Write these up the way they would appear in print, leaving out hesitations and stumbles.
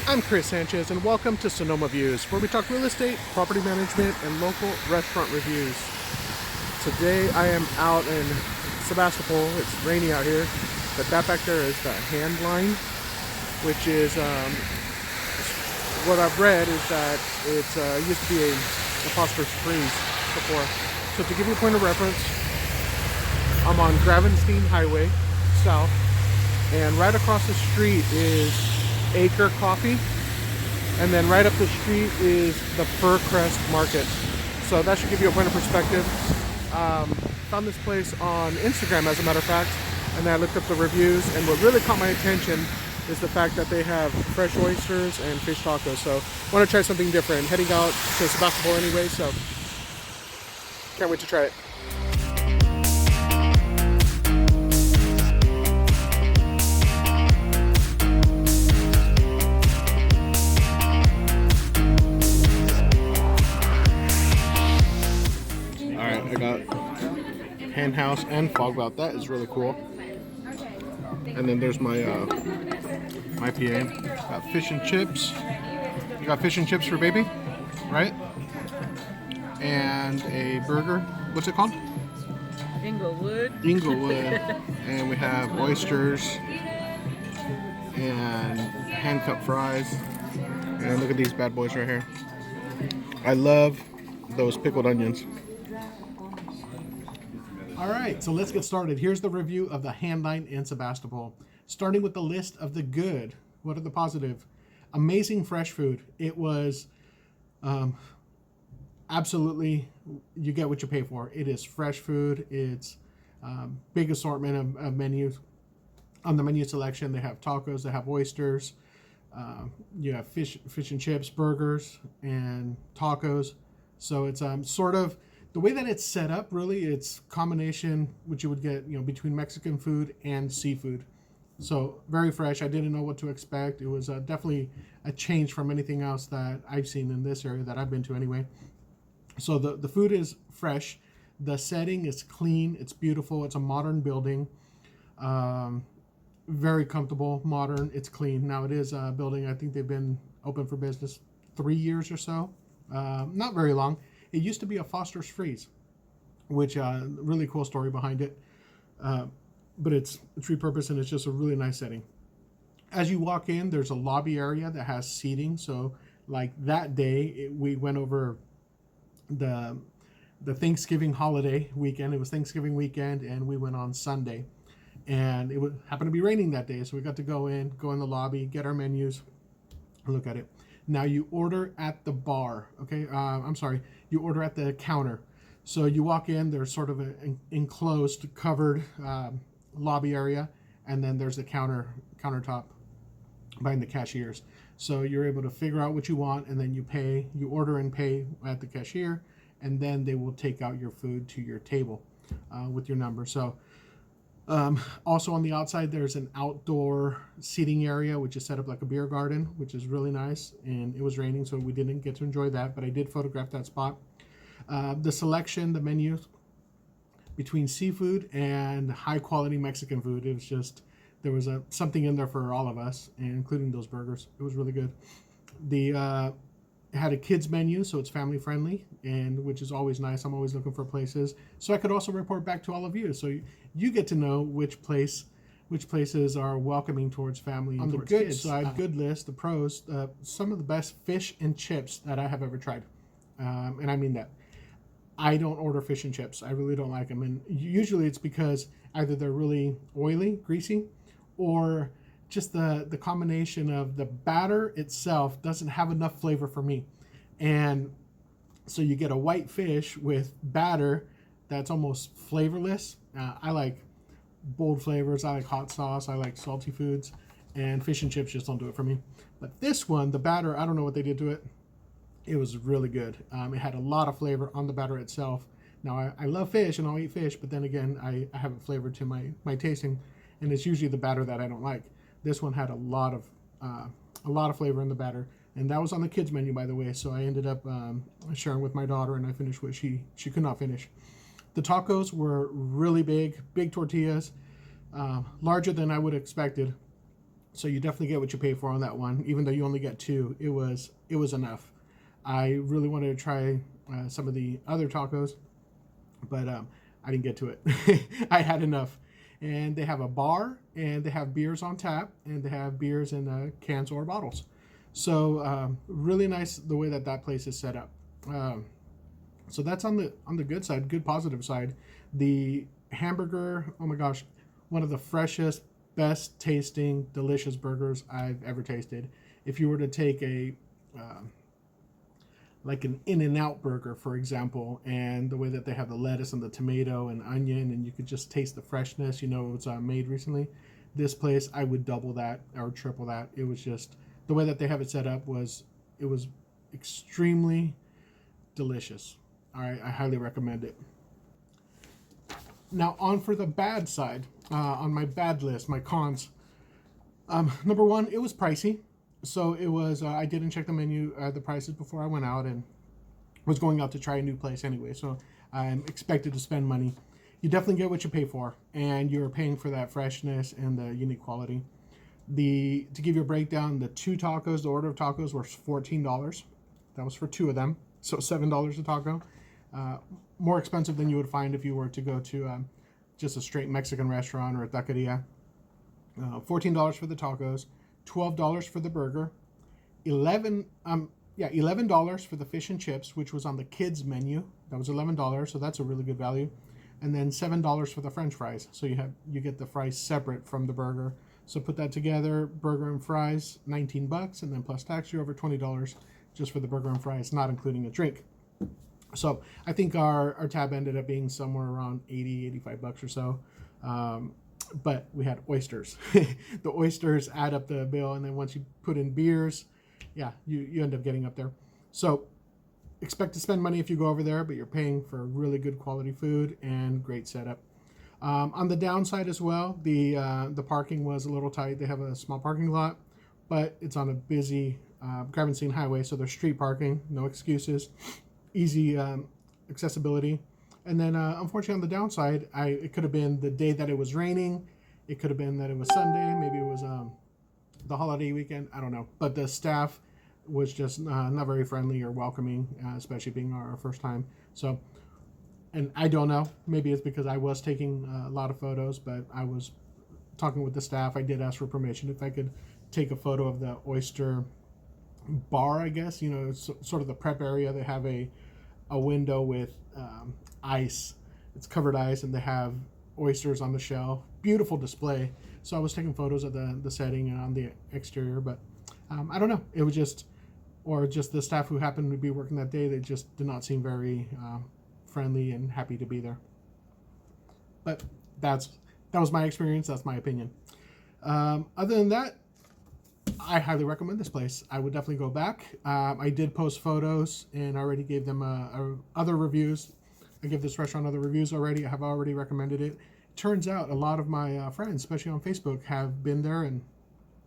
I'm Chris Sanchez, and welcome to Sonoma Views, where we talk real estate, property management, and local restaurant reviews. Today I am out in Sebastopol. It's rainy out here, but that back there is the Handline, which is what I've read is that it used to be a phosphorus freeze before. So to give you a point of reference, I'm on Gravenstein Highway South, and right across the street is Acre Coffee, and then right up the street is the Furcrest Market. So that should give you a point of perspective. Found this place on Instagram, as a matter of fact, and I looked up the reviews, and what really caught my attention is the fact that they have fresh oysters and fish tacos. So I want to try something different. Heading out to Sebastopol anyway, so can't wait to try it. Alright, I got hen house and fog mouth. That is really cool. And then there's my my PA. Got fish and chips. You got fish and chips for baby, right? And a burger. What's it called? Inglewood. Inglewood. And we have oysters and hand cut fries. And look at these bad boys right here. I love those pickled onions. All right, so let's get started. Here's the review of the Handline in Sebastopol. Starting with the list of the good. What are the positive? Amazing fresh food. It was absolutely, you get what you pay for. It is fresh food. It's big assortment of menus. On the menu selection, they have tacos, they have oysters, you have fish and chips, burgers, and tacos. So it's sort of, the way that it's set up, really, it's combination, which you would get, between Mexican food and seafood. So very fresh. I didn't know what to expect. It was definitely a change from anything else that I've seen in this area that I've been to anyway. So the food is fresh. The setting is clean. It's beautiful. It's a modern building. Very comfortable, modern. It's clean. Now it is a building, I think they've been open for business 3 years or so. Not very long. It used to be a Foster's Freeze, which really cool story behind it. But it's repurposed, and it's just a really nice setting. As you walk in, there's a lobby area that has seating. So like that day, we went over the Thanksgiving holiday weekend. It was Thanksgiving weekend, and we went on Sunday. And it happened to be raining that day, so we got to go in the lobby, get our menus, look at it. Now you order at the bar, okay? I'm sorry, you order at the counter. So you walk in, there's sort of an enclosed, covered lobby area, and then there's the countertop behind the cashiers. So you're able to figure out what you want, and then you order and pay at the cashier, and then they will take out your food to your table with your number. So also on the outside, there's an outdoor seating area, which is set up like a beer garden, which is really nice. And it was raining, so we didn't get to enjoy that, but I did photograph that spot. The selection, the menu between seafood and high quality Mexican food, it was just, there was something in there for all of us, and including those burgers. It was really good. It had a kids menu, so it's family friendly, and which is always nice. I'm always looking for places, so I could also report back to all of you, so you get to know which places are welcoming towards family and towards kids. On the good side, good list, the pros, some of the best fish and chips that I have ever tried, and I mean that. I don't order fish and chips. I really don't like them, and usually it's because either they're really oily, greasy, or just the combination of the batter itself doesn't have enough flavor for me. And so you get a white fish with batter that's almost flavorless. I like bold flavors. I like hot sauce. I like salty foods. And fish and chips just don't do it for me. But this one, the batter, I don't know what they did to it. It was really good. It had a lot of flavor on the batter itself. Now, I love fish and I'll eat fish, but then again, I have a flavor to my tasting, and it's usually the batter that I don't like. This one had a lot of flavor in the batter, and that was on the kids menu, by the way. So I ended up sharing with my daughter, and I finished what she could not finish. The tacos were really big tortillas, larger than I would have expected. So you definitely get what you pay for on that one. Even though you only get two, it was enough. I really wanted to try some of the other tacos, but I didn't get to it. I had enough. And they have a bar, and they have beers on tap, and they have beers in cans or bottles. So really nice the way that place is set up. So that's on the good side, good positive side. The hamburger, oh my gosh, one of the freshest, best tasting, delicious burgers I've ever tasted. If you were to take a like an In-N-Out burger, for example, and the way that they have the lettuce and the tomato and onion, and you could just taste the freshness, you know, it was made recently. This place, I would double that or triple that. It was just, the way that they have it set up was extremely delicious. All right, I highly recommend it. Now on for the bad side, on my bad list, my cons. Number one, it was pricey. So it was, I didn't check the menu, the prices before I went out, and was going out to try a new place anyway. So I'm expected to spend money. You definitely get what you pay for, and you're paying for that freshness and the unique quality. To give you a breakdown, the two tacos, the order of tacos was $14. That was for two of them. So $7 a taco. More expensive than you would find if you were to go to just a straight Mexican restaurant or a taqueria. $14 for the tacos. $12 for the burger, $11 for the fish and chips, which was on the kids menu. That was $11, so that's a really good value. And then $7 for the French fries. So you get the fries separate from the burger. So put that together, burger and fries, $19, and then plus tax, you're over $20 just for the burger and fries, not including a drink. So I think our tab ended up being somewhere around $85 or so. But we had oysters. The oysters add up the bill, and then once you put in beers, yeah, you end up getting up there. So expect to spend money if you go over there, but you're paying for really good quality food and great setup. On the downside as well, the parking was a little tight. They have a small parking lot, but it's on a busy Gravenstein highway, so there's street parking, no excuses, easy accessibility. And then, unfortunately, on the downside, it could have been the day that it was raining. It could have been that it was Sunday. Maybe it was the holiday weekend. I don't know. But the staff was just not very friendly or welcoming, especially being our first time. So, and I don't know. Maybe it's because I was taking a lot of photos, but I was talking with the staff. I did ask for permission if I could take a photo of the oyster bar, I guess. You know, it's sort of the prep area. They have a window with ice. It's covered ice, and they have oysters on the shelf. Beautiful display. So I was taking photos of the setting and on the exterior, but I don't know. It was just the staff who happened to be working that day. They just did not seem very friendly and happy to be there. But that was my experience. That's my opinion. Other than that, I highly recommend this place. I would definitely go back. I did post photos and already gave them other reviews. I give this restaurant other reviews already. I have already recommended it. Turns out a lot of my friends, especially on Facebook, have been there, and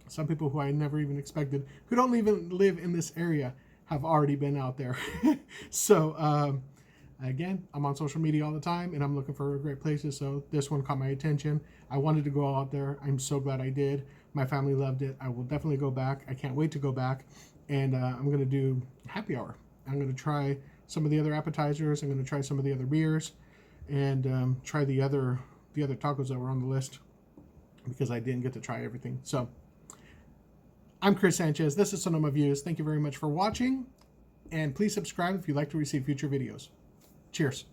some people who I never even expected, who don't even live in this area, have already been out there. So again, I'm on social media all the time, and I'm looking for great places. So this one caught my attention. I wanted to go out there. I'm so glad I did. My family loved it. I will definitely go back. I can't wait to go back. And I'm going to do happy hour. I'm going to try some of the other appetizers. I'm going to try some of the other beers, and try the other tacos that were on the list, because I didn't get to try everything. So I'm Chris Sanchez. This is Sonoma Views. Thank you very much for watching, and please subscribe if you'd like to receive future videos. Cheers.